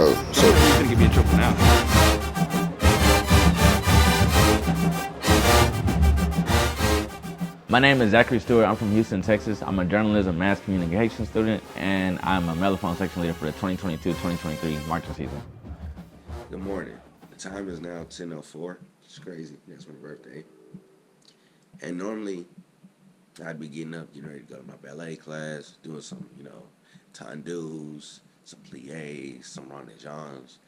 So you're gonna get me in trouble now. My name is Zachary Steward. I'm from Houston, Texas. I'm a journalism mass communication student, and I'm a Mellophone section leader for the 2022-2023 marching season. Good morning. The time is now 10:04. It's crazy. That's my birthday. And normally, I'd be getting up, getting ready to go to my ballet class, doing some, tendus, some pliés, some renegades.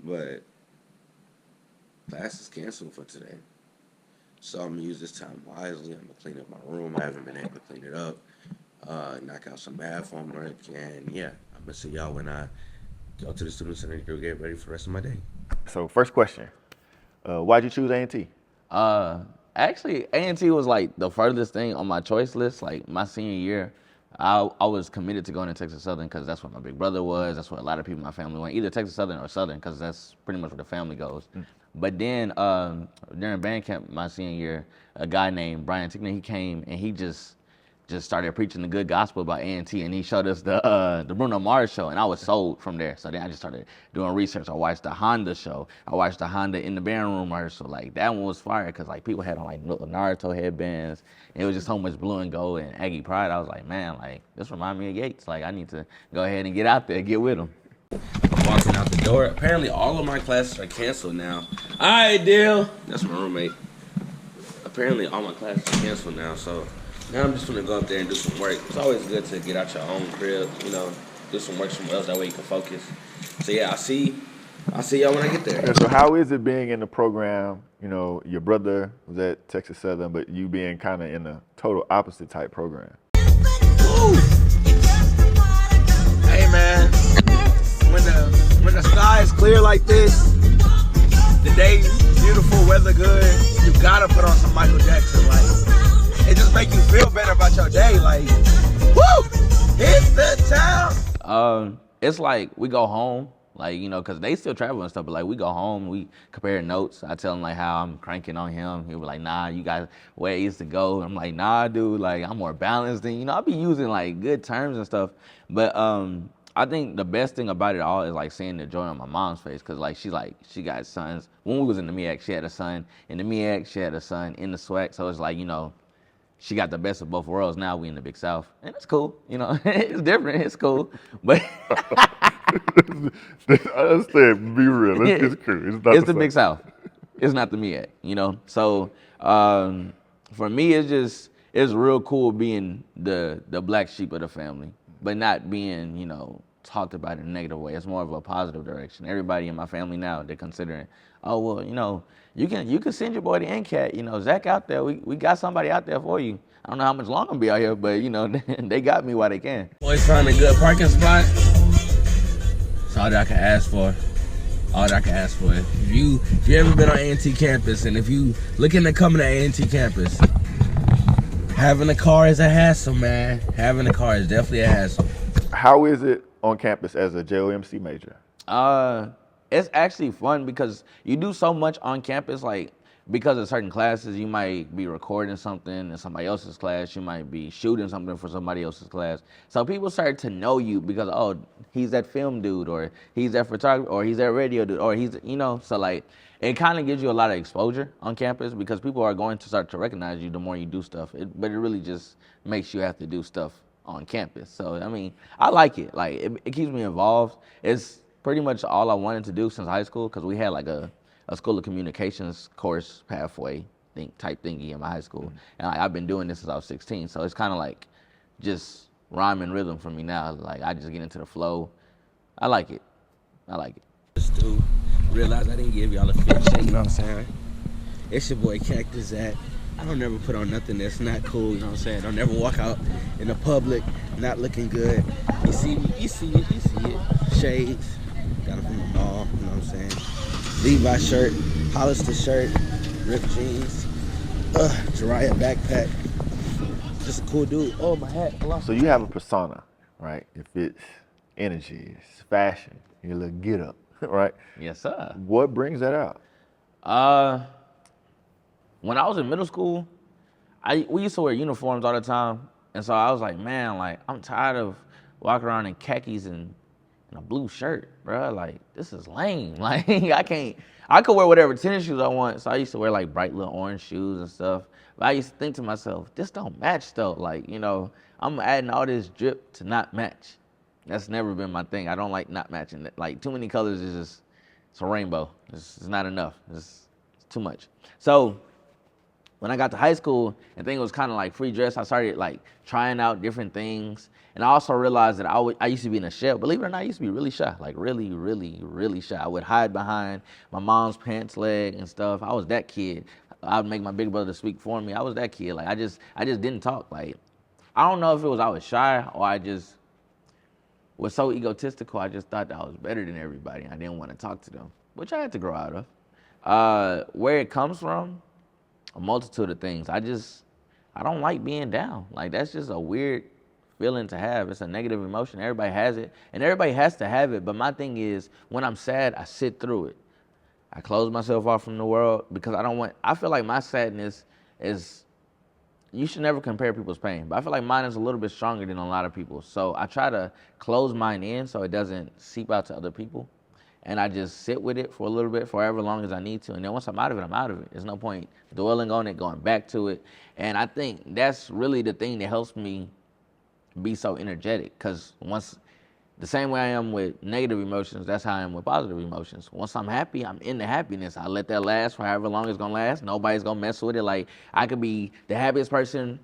But class is canceled for today. So I'm going to use this time wisely. I'm going to clean up my room. I haven't been able to clean it up. Knock out some math homework. And yeah, I'm going to see y'all when I go to the student center to get ready for the rest of my day. So first question, why'd you choose A&T? Actually, A&T was like the furthest thing on my choice list. Like my senior year, I was committed to going to Texas Southern because that's where my big brother was. That's where a lot of people in my family went, either Texas Southern or Southern, because that's pretty much where the family goes. But then during band camp my senior year, a guy named Brannon, he came and he just started preaching the good gospel about A&T, and he showed us the Bruno Mars show, and I was sold from there. So then I just started doing research. I watched the Honda show. I watched the Honda in the band room rehearsal. Like that one was fire because like people had on like little Naruto headbands. It was just so much blue and gold and Aggie pride. I was like, man, like this reminds me of Yates. Like I need to go ahead and get out there, get with them. I'm walking out the door. Apparently, all of my classes are canceled now. All right, deal. That's my roommate. Apparently, all my classes are canceled now, so now I'm just gonna go up there and do some work. It's always good to get out your own crib, do some work somewhere else. That way you can focus. So yeah, I'll see y'all when I get there. So how is it being in the program? Your brother was at Texas Southern, but you being kind of in a total opposite type program. Woo! Hey man, when the sky is clear like this, the day beautiful, weather good, you gotta put on some Michael Jackson. Like it just make you feel better about your day. Like, woo! Hit the town. It's like we go home, like because they still travel and stuff. But like we go home, we compare notes. I tell him like how I'm cranking on him. He'll be like, nah, you got ways to go. I'm like, nah, dude, like I'm more balanced than I be using like good terms and stuff. But I think the best thing about it all is like seeing the joy on my mom's face, cause like she got sons. When we was in the MEAC, she had a son in the MEAC, she had a son in the SWAC. So it's like she got the best of both worlds. Now we in the Big South, and it's cool. It's different. It's cool, but I understand. Be real. It's cool. It's the Big South. It's not the MEAC. So for me, it's real cool being the black sheep of the family, but not being talked about in a negative way. It's more of a positive direction. Everybody in my family now, they're considering, oh well, you can send your boy to NCA&T. Zach out there. We got somebody out there for you. I don't know how much longer I'm gonna be out here, but they got me while they can. Boys found a good parking spot. That's all that I can ask for. All that I can ask for. If you ever been on A&T campus, and if you looking to come to A&T campus, having a car is a hassle, man. Having a car is definitely a hassle. How is it on campus as a JOMC major? It's actually fun because you do so much on campus. Like because of certain classes, you might be recording something in somebody else's class. You might be shooting something for somebody else's class. So people start to know you because, oh, he's that film dude, or he's that photographer, or he's that radio dude, or he's, so like it kind of gives you a lot of exposure on campus because people are going to start to recognize you the more you do stuff. But it really just makes you have to do stuff on campus. So, I mean, I like it. Like it keeps me involved. It's pretty much all I wanted to do since high school because we had like a School of Communications course pathway type thingy in my high school. And I've been doing this since I was 16. So it's kind of like just rhyme and rhythm for me now. Like I just get into the flow. I like it. Just to realize I didn't give y'all a fit check, you know what I'm saying? It's your boy Cactus Zach. I don't never put on nothing that's not cool, you know what I'm saying? Don't never walk out in the public not looking good. You see me, you see it. Shades, got it from the mall, you know what I'm saying? Levi shirt, Hollister shirt, ripped jeans, Jiraiya backpack. Just a cool dude. Oh, my hat. So you have a persona, right? If it's energy, it's fashion, your little get up, right? Yes, sir. What brings that out? When I was in middle school, we used to wear uniforms all the time. And so I was like, man, like I'm tired of walking around in khakis and in a blue shirt, bro. Like, this is lame. Like, I could wear whatever tennis shoes I want. So I used to wear like bright little orange shoes and stuff. But I used to think to myself, this don't match though. Like, you know, I'm adding all this drip to not match. That's never been my thing. I don't like not matching. Like, too many colors is just, it's a rainbow. It's not enough. It's too much. So when I got to high school and things was kind of like free dress, I started like trying out different things. And I also realized that I used to be in a shell. Believe it or not, I used to be really shy, like really, really, really shy. I would hide behind my mom's pants leg and stuff. I was that kid. I would make my big brother speak for me. I was that kid. Like, I just didn't talk. Like, I don't know if it was I was shy or I just was so egotistical. I just thought that I was better than everybody. I didn't want to talk to them, which I had to grow out of. Where it comes from, a multitude of things. I don't like being down. Like, that's just a weird feeling to have. It's a negative emotion. Everybody has it, and everybody has to have it. But my thing is, when I'm sad, I sit through it. I close myself off from the world because I feel like my sadness is, you should never compare people's pain, but I feel like mine is a little bit stronger than a lot of people. So I try to close mine in so it doesn't seep out to other people. And I just sit with it for a little bit, for however long as I need to. And then once I'm out of it, I'm out of it. There's no point dwelling on it, going back to it. And I think that's really the thing that helps me be so energetic. Because the same way I am with negative emotions, that's how I am with positive emotions. Once I'm happy, I'm in the happiness. I let that last for however long it's gonna last. Nobody's gonna mess with it. Like, I could be the happiest person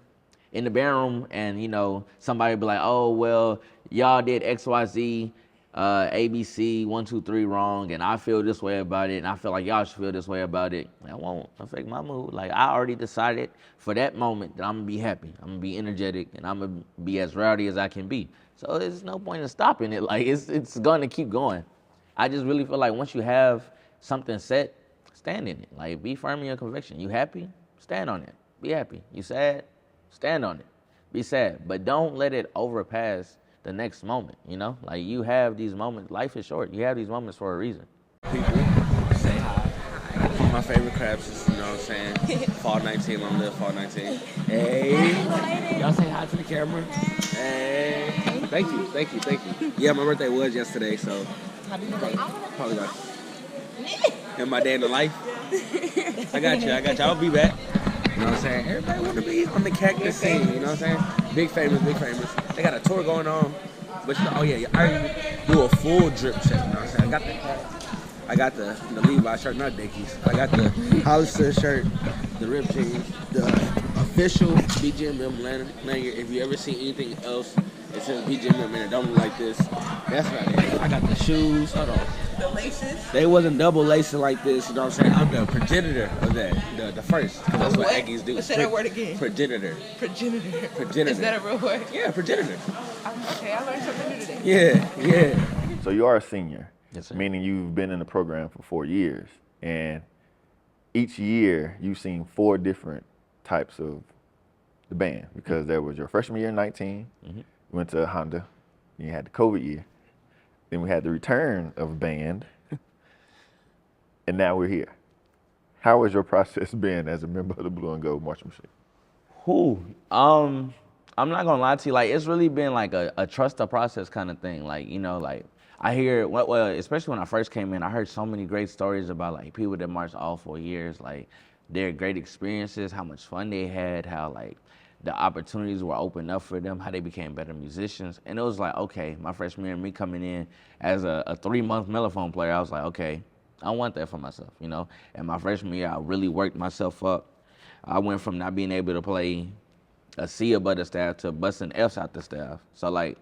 in the bedroom and, you know, somebody be like, oh, well, y'all did XYZ, ABC, 1, 2, 3 wrong, and I feel this way about it, and I feel like y'all should feel this way about it. That won't affect my mood. Like, I already decided for that moment that I'm gonna be happy. I'm gonna be energetic, and I'm gonna be as rowdy as I can be. So there's no point in stopping it. Like, it's gonna keep going. I just really feel like once you have something set, stand in it. Like, be firm in your conviction. You happy? Stand on it. Be happy. You sad? Stand on it. Be sad. But don't let it overpass the next moment, you know? Like, you have these moments. Life is short. You have these moments for a reason. People say hi. My favorite crabs is, you know what I'm saying? Fall 19, long live Fall 19. Hey. Y'all say hi to the camera. Hey. Thank you. Yeah, my birthday was yesterday, so probably got and my day in the life. I got you. I'll be back. You know what I'm saying? Everybody want to be on the cactus scene, you know what I'm saying? Big famous. They got a tour going on. But you know, oh yeah, I do a full drip check, you know what I'm saying? I got the Levi shirt, not Dickies. I got the Hollister shirt, the rib jeans, the official BGMM lanyard. If you ever see anything else, it says BGMM and it don't look like this. That's not it. I got the shoes. Hold on. The laces? They wasn't double lacing like this, you know what I'm saying? I'm the progenitor of that, the first. Because that's what Aggies do. Say that word again. Progenitor. Is that a real word? Yeah, progenitor. Okay, I learned something new today. Yeah. So you are a senior, Yes, sir. meaning you've been in the program for 4 years. And each year you've seen 4 different types of the band, because there was your freshman year in 19, you went to Honda, then you had the COVID year, then we had the return of band, and now we're here. How has your process been as a member of the Blue and Gold Marching Machine? I'm not gonna lie to you, like, it's really been like a trust the process kind of thing. Like, you know, like, I hear, well, especially when I first came in, I heard so many great stories about like people that marched all 4 years, like their great experiences, how much fun they had, how like the opportunities were opened up for them, how they became better musicians. And it was like, okay, my freshman year, me coming in as a 3-month Mellophone player, I was like, okay, I want that for myself, you know? And my freshman year, I really worked myself up. I went from not being able to play a C above the staff to busting Fs out the staff. So like,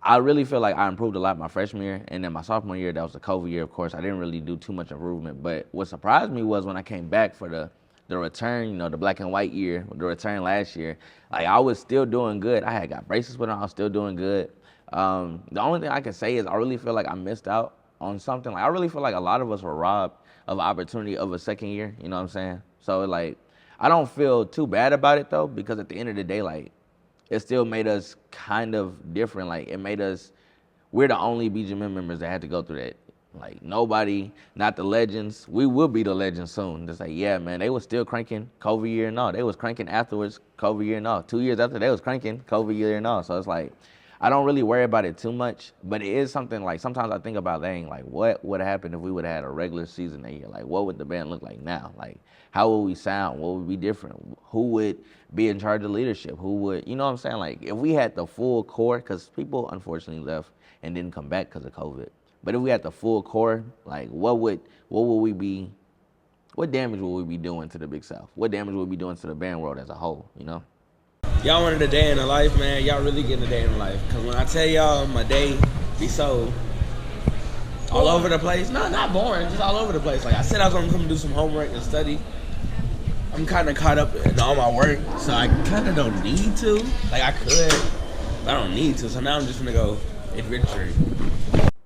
I really feel like I improved a lot my freshman year, and then my sophomore year, that was the COVID year, of course, I didn't really do too much improvement. But what surprised me was when I came back for the return, you know, the black and white year, the return last year, like, I was still doing good. I had got braces put on, I was still doing good. The only thing I can say is I really feel like I missed out on something. Like, I really feel like a lot of us were robbed of opportunity of a second year, you know what I'm saying? So like, I don't feel too bad about it though, because at the end of the day, like, it still made us kind of different. Like, it made us, we're the only BGMM members that had to go through that. Like, nobody, not the legends. We will be the legends soon. Just like, yeah, man, they was still cranking COVID year and all. They was cranking afterwards, COVID year and all. 2 years after, they was cranking COVID year and all. So it's like, I don't really worry about it too much, but it is something like sometimes I think about, dang, like what would have happened if we would have had a regular season that year? Like what would the band look like now? Like how would we sound? What would be different? Who would be in charge of leadership? Who would, you know what I'm saying? Like if we had the full core, because people unfortunately left and didn't come back because of COVID. But if we had the full core, like what would we be, what damage would we be doing to the Big South? What damage would we be doing to the band world as a whole, you know? Y'all wanted a day in the life, man. Y'all really getting a day in the life. Because when I tell y'all my day be so all over the place. No, not boring, just all over the place. Like I said I was going to come do some homework and study. I'm kind of caught up in all my work, so I kind of don't need to. Like I could, but I don't need to. So now I'm just going to go adventure.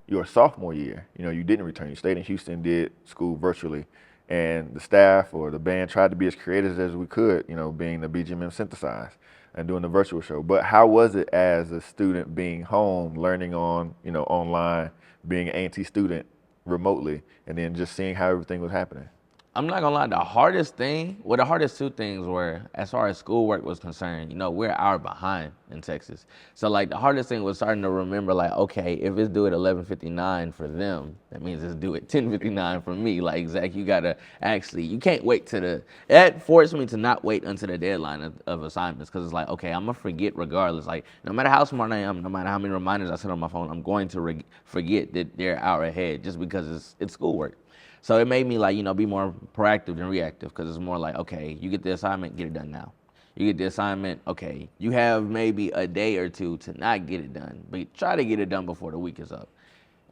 Your sophomore year, you know, you didn't return. You stayed in Houston, did school virtually. And the staff or the band tried to be as creative as we could, you know, being the BGMM synthesized and doing the virtual show. But how was it as a student being home, learning on, you know, online, being an A&T student remotely, and then just seeing how everything was happening? I'm not gonna lie, the hardest two things were, as far as schoolwork was concerned, you know, we're an hour behind in Texas. So like the hardest thing was starting to remember like, okay, if it's due at 11:59 for them, that means it's due at 10:59 for me. Like Zach, you gotta actually, you can't wait that forced me to not wait until the deadline of assignments, because it's like, okay, I'm gonna forget regardless. Like no matter how smart I am, no matter how many reminders I set on my phone, I'm going to forget that they're an hour ahead just because it's schoolwork. So it made me like, you know, be more proactive than reactive, because it's more like, okay, you get the assignment, get it done now. You get the assignment, okay, you have maybe a day or two to not get it done, but try to get it done before the week is up.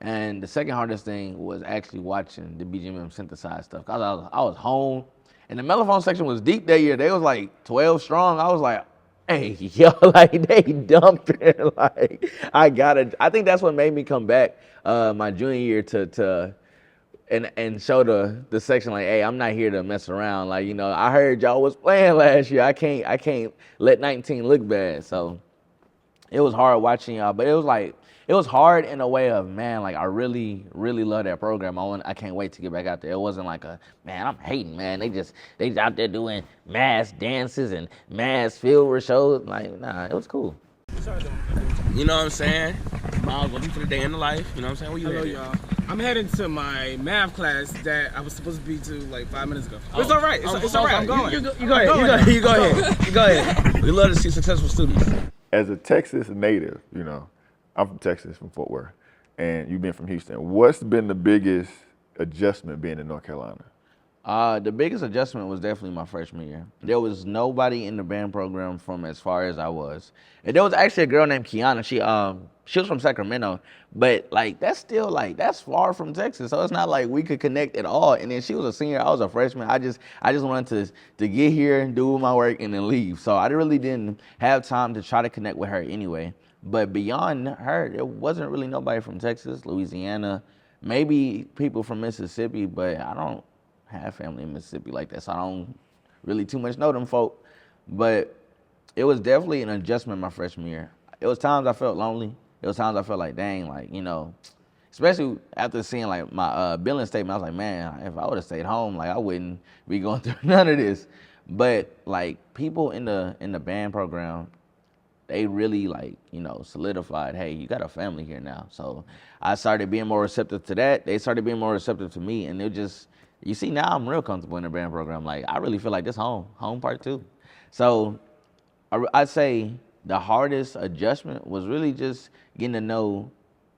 And the second hardest thing was actually watching the BGMM synthesized stuff. Cause I was home, and the Mellophone section was deep that year. They was like 12 strong. I was like, hey, yo, like they dumping. Like I think that's what made me come back my junior year to and show the section like, hey, I'm not here to mess around. Like, you know, I heard y'all was playing last year. I can't let 19 look bad. So it was hard watching y'all, but it was hard in a way of, man, like I really, really love that program. I can't wait to get back out there. It wasn't like man, I'm hating, man. They out there doing mass dances and mass field shows. Like, nah, it was cool. You know what I'm saying? Miles, welcome to the day in the life. You know what I'm saying? Where you Hello, at? y'all. I'm heading to my math class that I was supposed to be to like 5 minutes ago. It's all right. It's all right. I'm going. You go ahead. We love to see successful students. As a Texas native, you know, I'm from Texas, from Fort Worth, and you've been from Houston. What's been the biggest adjustment being in North Carolina? The biggest adjustment was definitely my freshman year. There was nobody in the band program from as far as I was. And there was actually a girl named Keilan. She was from Sacramento, but like that's still like that's far from Texas. So it's not like we could connect at all. And then she was a senior, I was a freshman. I just wanted to get here and do my work and then leave. So I really didn't have time to try to connect with her anyway. But beyond her, there wasn't really nobody from Texas, Louisiana, maybe people from Mississippi, but I don't have family in Mississippi like that, so I don't really too much know them folk. But it was definitely an adjustment my freshman year. It was times I felt lonely. It was times I felt like, dang, like, you know, especially after seeing like my billing statement, I was like, man, if I would have stayed home, like I wouldn't be going through none of this. But like people in the band program, they really like, you know, solidified, hey, you got a family here now. So I started being more receptive to that. They started being more receptive to me, and it just, you see, now I'm real comfortable in the band program. Like, I really feel like this home part two. So I'd say the hardest adjustment was really just getting to know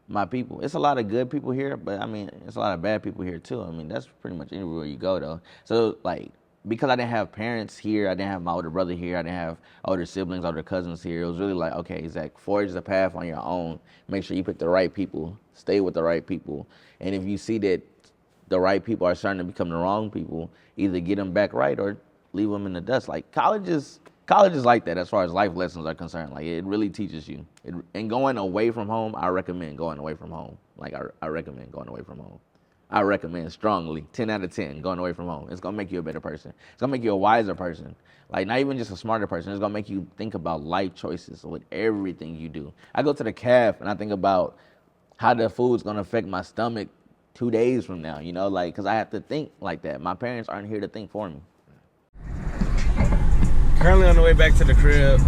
my people. It's a lot of good people here, but I mean, it's a lot of bad people here too. I mean, that's pretty much anywhere you go though. So like, because I didn't have parents here, I didn't have my older brother here, I didn't have older siblings, older cousins here, it was really like, okay, Zach, forge the path on your own. Make sure you pick the right people, stay with the right people. And if you see that the right people are starting to become the wrong people, either get them back right or leave them in the dust. Like college is like that as far as life lessons are concerned. Like it really teaches you. And going away from home, I recommend going away from home. Like I recommend going away from home. I recommend strongly, 10 out of 10, going away from home. It's gonna make you a better person. It's gonna make you a wiser person. Like not even just a smarter person. It's gonna make you think about life choices with everything you do. I go to the calf and I think about how the food's gonna affect my stomach 2 days from now, you know, like, because I have to think like that. My parents aren't here to think for me. Currently on the way back to the crib.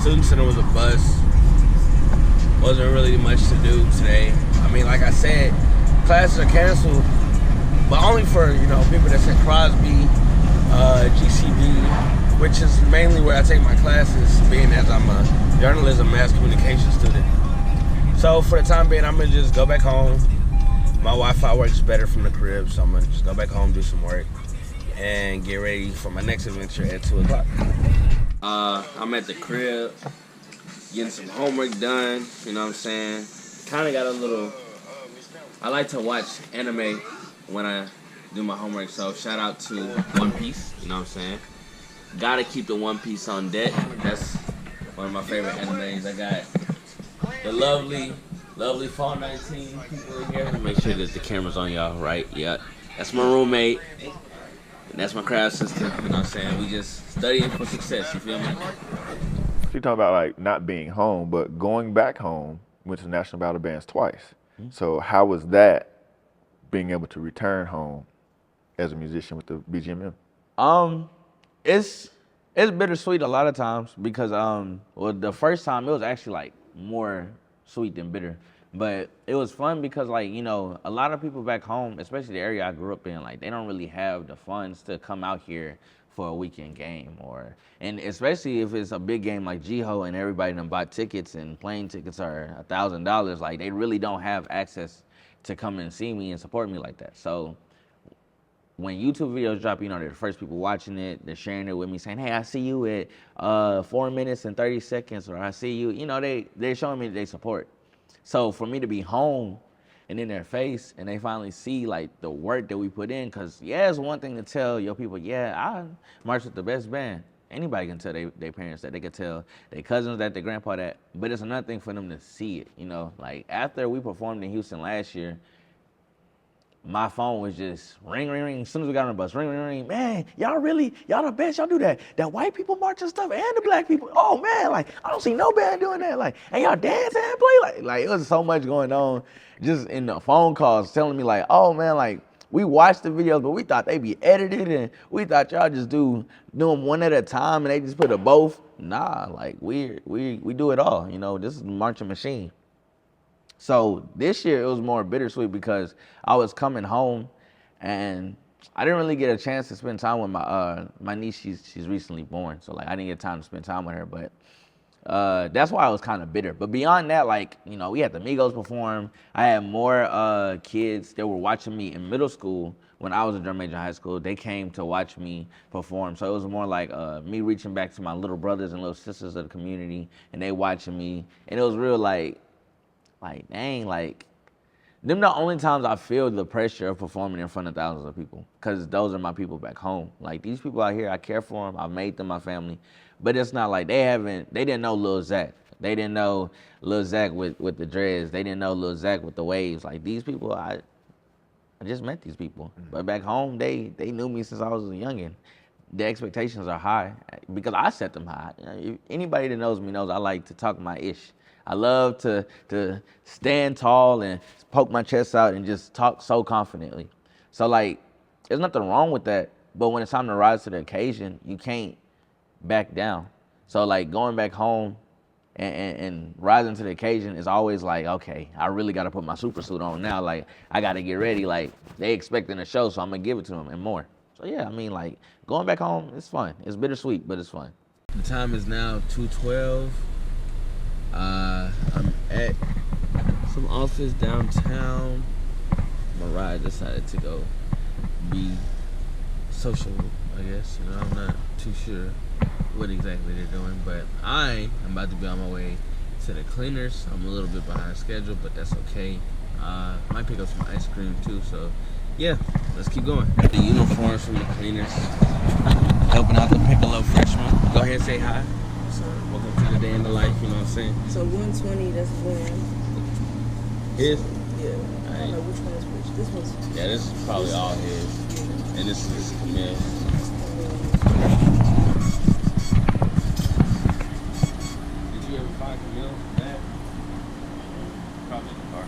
Student center was a bus. wasn't really much to do today. I mean, like I said, classes are canceled, but only for, you know, people that's at Crosby, GCB, which is mainly where I take my classes, being as I'm a journalism mass communication student. So for the time being, I'm gonna just go back home. My Wi-Fi works better from the crib, so I'm gonna just go back home, do some work, and get ready for my next adventure at 2 o'clock. I'm at the crib, getting some homework done, you know what I'm saying? Kinda got a little, I like to watch anime when I do my homework, so shout out to One Piece, you know what I'm saying? Gotta keep the One Piece on deck. That's one of my favorite animes. I got the lovely Fall 19 people in here. Make sure that the camera's on y'all, right? Yeah. That's my roommate. And that's my craft sister. You know what I'm saying? We just studying for success, you feel me? You talking about like not being home, but going back home, went to National Battle Bands twice. Mm-hmm. So how was that being able to return home as a musician with the BGMM? It's bittersweet a lot of times because well, the first time it was actually like more sweet than bitter, but it was fun because, like, you know, a lot of people back home, especially the area I grew up in, like, they don't really have the funds to come out here for a weekend game, and especially if it's a big game like G-Ho and everybody done bought tickets and plane tickets are $1,000, like, they really don't have access to come and see me and support me like that. So when YouTube videos drop, you know, they're the first people watching it, they're sharing it with me, saying, hey, I see you at 4 minutes and 30 seconds, or I see you, you know, they're showing me they support. So for me to be home and in their face and they finally see, like, the work that we put in, because, yeah, it's one thing to tell your people, yeah, I marched with the best band. Anybody can tell their parents that, they can tell their cousins that, their grandpa that, but it's another thing for them to see it, you know? Like, after we performed in Houston last year, my phone was just ring, ring, ring. As soon as we got on the bus, ring, ring, ring. Man, y'all the best. Y'all do that white people march and stuff and the black people. Oh, man, like, I don't see no band doing that. Like, and y'all dance and play. Like it was so much going on just in the phone calls telling me, like, oh, man, like, we watched the videos, but we thought they'd be edited and we thought y'all just do them one at a time and they just put a both. Nah, like, we do it all. You know, this is the marching machine. So this year it was more bittersweet because I was coming home and I didn't really get a chance to spend time with my niece. She's recently born, so, like, I didn't get time to spend time with her. But that's why I was kind of bitter. But beyond that, like, you know, we had the Migos perform. I had more kids that were watching me in middle school when I was a drum major in high school. They came to watch me perform. So it was more like me reaching back to my little brothers and little sisters of the community, and they watching me, and it was real like dang, like, them the only times I feel the pressure of performing in front of thousands of people, because those are my people back home. Like, these people out here, I care for them, I've made them my family, but it's not like they didn't know Lil Zach. They didn't know Lil Zach with the dreads. They didn't know Lil Zach with the waves. Like, these people, I just met these people. But back home, they knew me since I was a youngin'. The expectations are high because I set them high. You know, anybody that knows me knows I like to talk my ish. I love to stand tall and poke my chest out and just talk so confidently. So, like, there's nothing wrong with that, but when it's time to rise to the occasion, you can't back down. So, like, going back home and rising to the occasion is always like, okay, I really got to put my super suit on now. Like, I got to get ready. Like, they expecting a show, so I'm going to give it to them and more. So, yeah, I mean, like, going back home, it's fun. It's bittersweet, but it's fun. The time is now 2:12. I'm at some office downtown. My ride decided to go be social, I guess. You know, I'm not too sure what exactly they're doing, but I am about to be on my way to the cleaners. I'm a little bit behind schedule, but that's okay. Might pick up some ice cream too, so yeah, let's keep going. The uniforms from the cleaners, helping out the Piccolo freshmen. Go ahead and say hi. So, welcome to the day in the life, you know what I'm saying? So 120, that's when? His? Yeah. I don't know which one is which. This one's... Yeah, this is probably all his. And this is Camille. Did you ever find Camille for that? Probably in the car.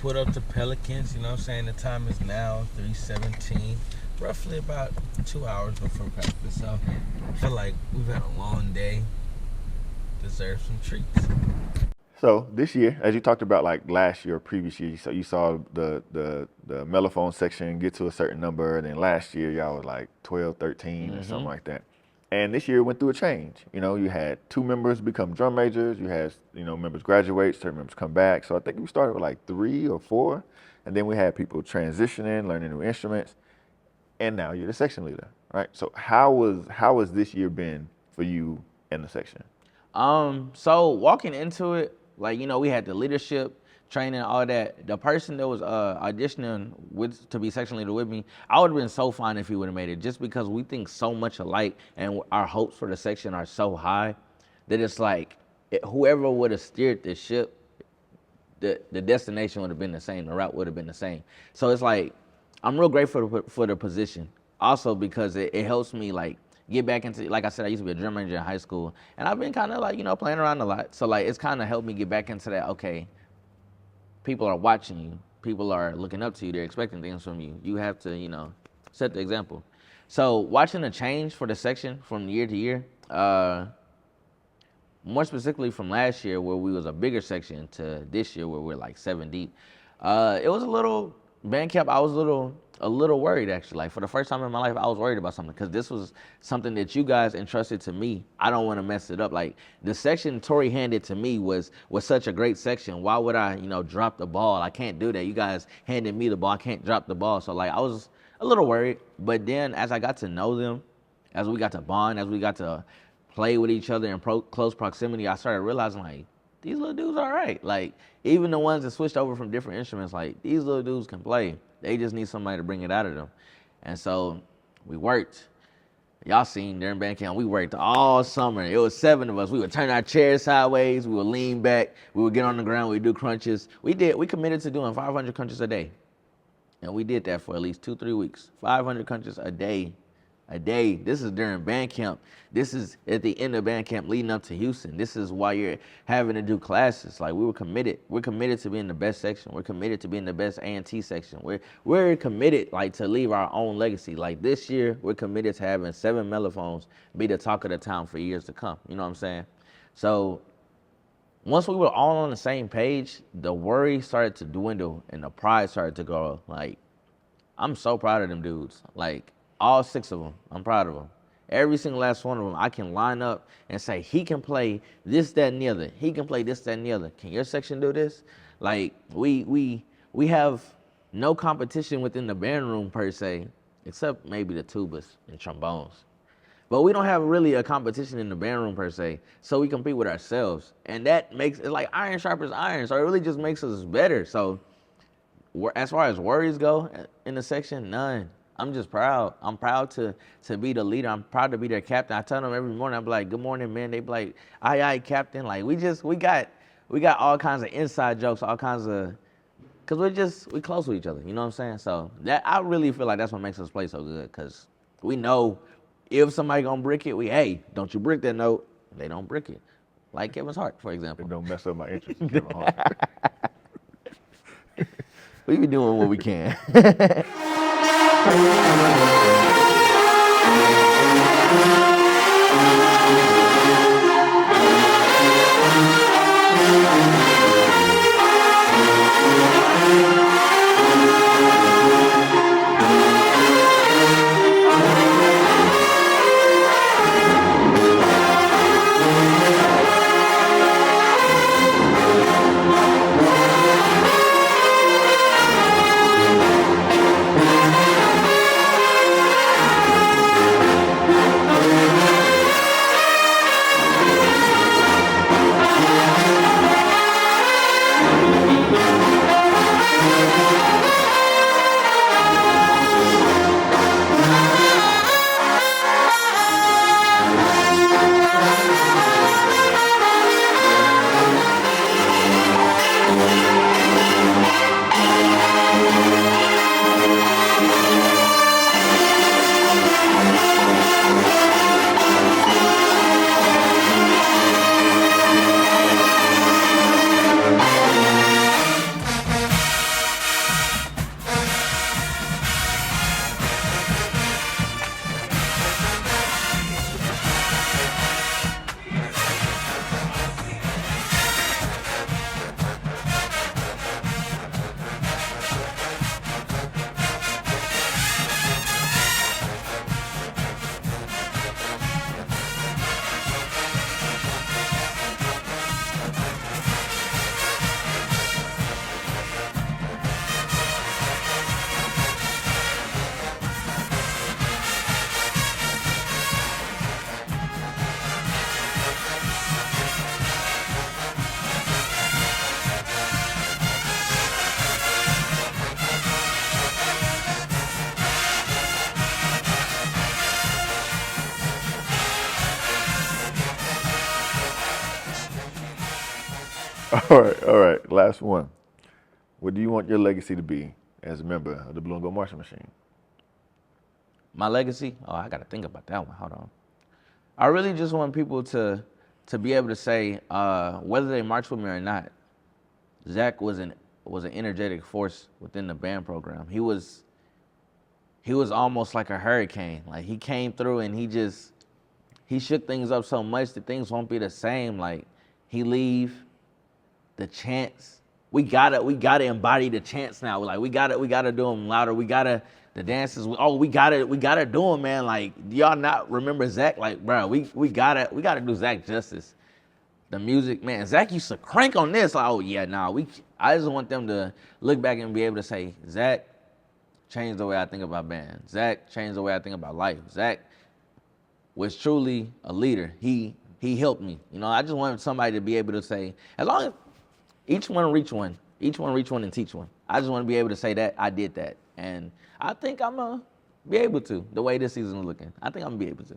Put pulled up to Pelicans, you know what I'm saying? The time is now 3:17, roughly about 2 hours before practice. So I feel like we've had a long day. Deserve some treats. So this year, as you talked about, like last year or previous year, you saw the Mellophone section get to a certain number, and then last year y'all was like 12, 13 or something like that. And this year went through a change. You know, you had 2 members become drum majors. You had, members graduate, certain members come back. So I think we started with like 3 or 4, and then we had people transitioning, learning new instruments, and now you're the section leader, right? So how has this year been for you in the section? So walking into it, like, we had the leadership training, all that. The person that was auditioning to be section leader with me, I would have been so fine if he would have made it, just because we think so much alike and our hopes for the section are so high that it's like whoever would have steered the ship, the destination would have been the same, the route would have been the same. So it's like, I'm real grateful for the position. Also because it helps me like get back into, like I said, I used to be a drum major in high school, and I've been kind of like, playing around a lot. So like, it's kind of helped me get back into that, okay, people are watching you. People are looking up to you. They're expecting things from you. You have to, set the example. So watching the change for the section from year to year, more specifically from last year where we was a bigger section to this year where we're like 7 deep, it was a little, band camp, I was a little worried actually. Like for the first time in my life, I was worried about something because this was something that you guys entrusted to me. I don't want to mess it up. Like the section Tori handed to me was such a great section. Why would I, drop the ball? I can't do that. You guys handed me the ball. I can't drop the ball. So like I was a little worried, but then as I got to know them, as we got to bond, as we got to play with each other in close proximity, I started realizing like, these little dudes are all right. Like even the ones that switched over from different instruments, like these little dudes can play. They just need somebody to bring it out of them. And so we worked. Y'all seen during band camp, we worked all summer. It was 7 of us. We would turn our chairs sideways. We would lean back. We would get on the ground. We'd do crunches. We committed to doing 500 crunches a day. And we did that for at least 2-3 weeks. 500 crunches a day. This is during band camp. This is at the end of band camp leading up to Houston. This is why you're having to do classes. Like we were committed. We're committed to being the best section. We're committed to being the best A&T section. We're committed like to leave our own legacy. Like this year, we're committed to having 7 Mellophones be the talk of the town for years to come. You know what I'm saying? So once we were all on the same page, the worry started to dwindle and the pride started to grow. Like I'm so proud of them dudes. Like all 6 of them, I'm proud of them. Every single last one of them, I can line up and say, he can play this, that, and the other. He can play this, that, and the other. Can your section do this? Like, we have no competition within the band room per se, except maybe the tubas and trombones. But we don't have really a competition in the band room per se, so we compete with ourselves. And that makes it like iron sharpens iron, so it really just makes us better. So as far as worries go in the section, none. I'm just proud. I'm proud to be the leader. I'm proud to be their captain. I tell them every morning, I'm like, good morning, man. They be like, aye, captain. Like we got all kinds of inside jokes, all kinds of, cause we close with each other. You know what I'm saying? So that I really feel like that's what makes us play so good. Cause we know if somebody gonna brick it, hey, don't you brick that note. They don't brick it. Like Kevin's Hart, for example. It don't mess up my interest in Kevin Hart. We be doing what we can. All right. Last one. What do you want your legacy to be as a member of the Blue and Gold Marching Machine? My legacy? Oh, I got to think about that one. Hold on. I really just want people to be able to say, whether they march with me or not, Zach was an energetic force within the band program. He was almost like a hurricane. Like, he came through and he shook things up so much that things won't be the same. Like, he leave, the chants. We gotta embody the chants now. Like, we gotta do them louder. The dances. We gotta do them, man. Like, y'all not remember Zach? Like, bro, we gotta do Zach justice. The music, man. Zach used to crank on this. Like, oh yeah, nah. I just want them to look back and be able to say, Zach changed the way I think about bands. Zach changed the way I think about life. Zach was truly a leader. He helped me. You know, I just want somebody to be able to say, as long as each one reach one and teach one. I just want to be able to say that I did that. And I think I'm going to be able to, the way this season is looking. I think I'm going to be able to.